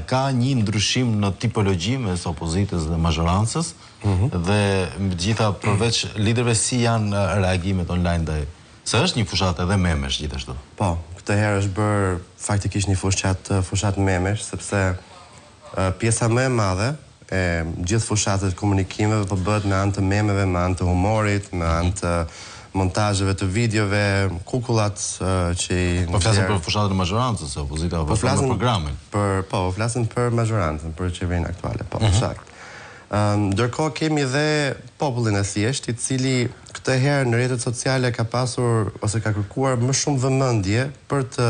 ka një ndryshim në tipologji mes opozitës dhe mazhorancës dhe mbi të gjitha përveç liderëve si janë reagimet online ndaj. Se është një fushat edhe memesh gjithashtu. Po, këtë herë është bërë faktikisht një fushat memesh, sepse pjesa më e madhe e gjithë fushatët komunikimeve po bëhet me anë të memeve, me anë të humorit, me anë të montazheve të videove, kukullat që po flasim për fushatën e mazhorancës, se opozita po flasin për programin. Po flasin për mazhorancën, për qeverinë aktuale, po, sakt. Ndërkohë kemi dhe popullin e thjesht, i cili këtë herë në rrjetet sociale ka pasur ose ka kërkuar më shumë vëmendje për të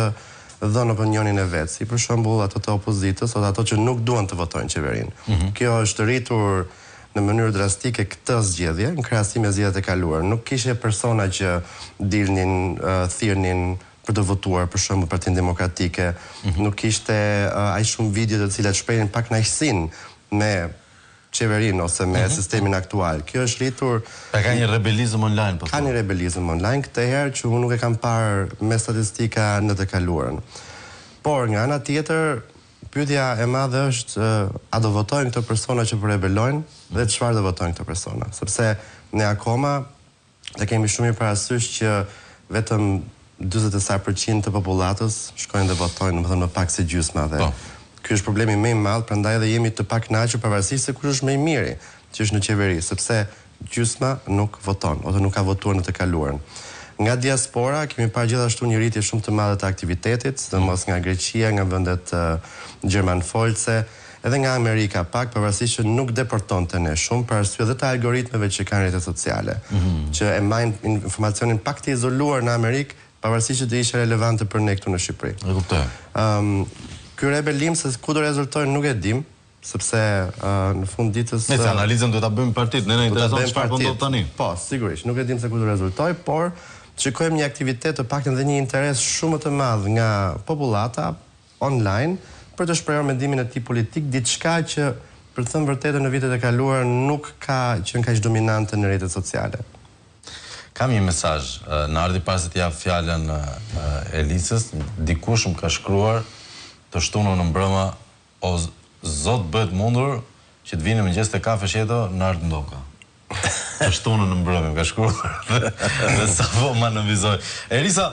dhënë opinionin e vet, si për shembull ato të opozitës ose ato që nuk duan të votojnë qeverinë. Kjo është rritur në mënyrë drastike këtë zgjedhje, në krahasim me zgjedhjet e kaluara. Nuk kishte persona që dilnin, thirrnin për të votuar për shembull Partinë Demokratike, nuk kishte aq shumë video të cilat shprehin pak kënaqësinë me qeverinë ose me sistemin aktual. Kjo është rritur... Ka një rebelizëm online, po? Ka një rebelizëm online, këtë herë që unë nuk e kam parë me statistika në të kaluarën. Por, nga ana tjetër, pyetja e madhe është a do votojnë këto persona që po rebelojnë dhe çfarë do votojnë këto persona. Sepse ne akoma dhe kemi shumë mirë parasysh që vetëm 40% të popullatës shkojnë dhe votojnë, domethënë më pak se gjysma dhe... Ky është problemi më i madh, prandaj edhe jemi të pakënaqur pavarësisht se kush është më i miri që është në qeveri, sepse gjysma nuk voton ose nuk ka votuar në të kaluarën. Nga diaspora kemi parë gjithashtu një rritje shumë të madhe të aktivitetit, sidomos nga Greqia, nga vendet gjermanfolce, edhe nga Amerika pak, pavarësisht që nuk deportonte ne shumë për arsye dhe të algoritmeve që kanë rrjetet sociale, që e marrin informacionin pak të izoluar në Amerikë, pavarësisht që do ishte relevante për ne këtu në Shqipëri. E kuptoj. Ky rebelim se ku do rezultojnë nuk e dim, sepse në fund ditës... Nëse analizën do ta bëjmë partitë, ne intereson çfarë po ndodh tani. Po, sigurisht, nuk e dim se ku do rezultoj, por shikojmë një aktivitet të paktën dhe një interes shumë më të madh nga popullata online për të shprehur mendimin e tij politik, diçka që për të thënë vërtetën në vitet e kaluara nuk ka qenë kaq dominante në rrjetet sociale. Kam një mesazh, në ardhi pas se t'jap fjalën Elisës, dikush më ka shkruar të shtunën në mbrëma, o zot bëhet mundur që të vinë mëngjes te kafe sheto në ardh ndoka. Të shtunën në mbrëma, më ka shkruar. Dhe sa po ma nënvizoj. Elisa,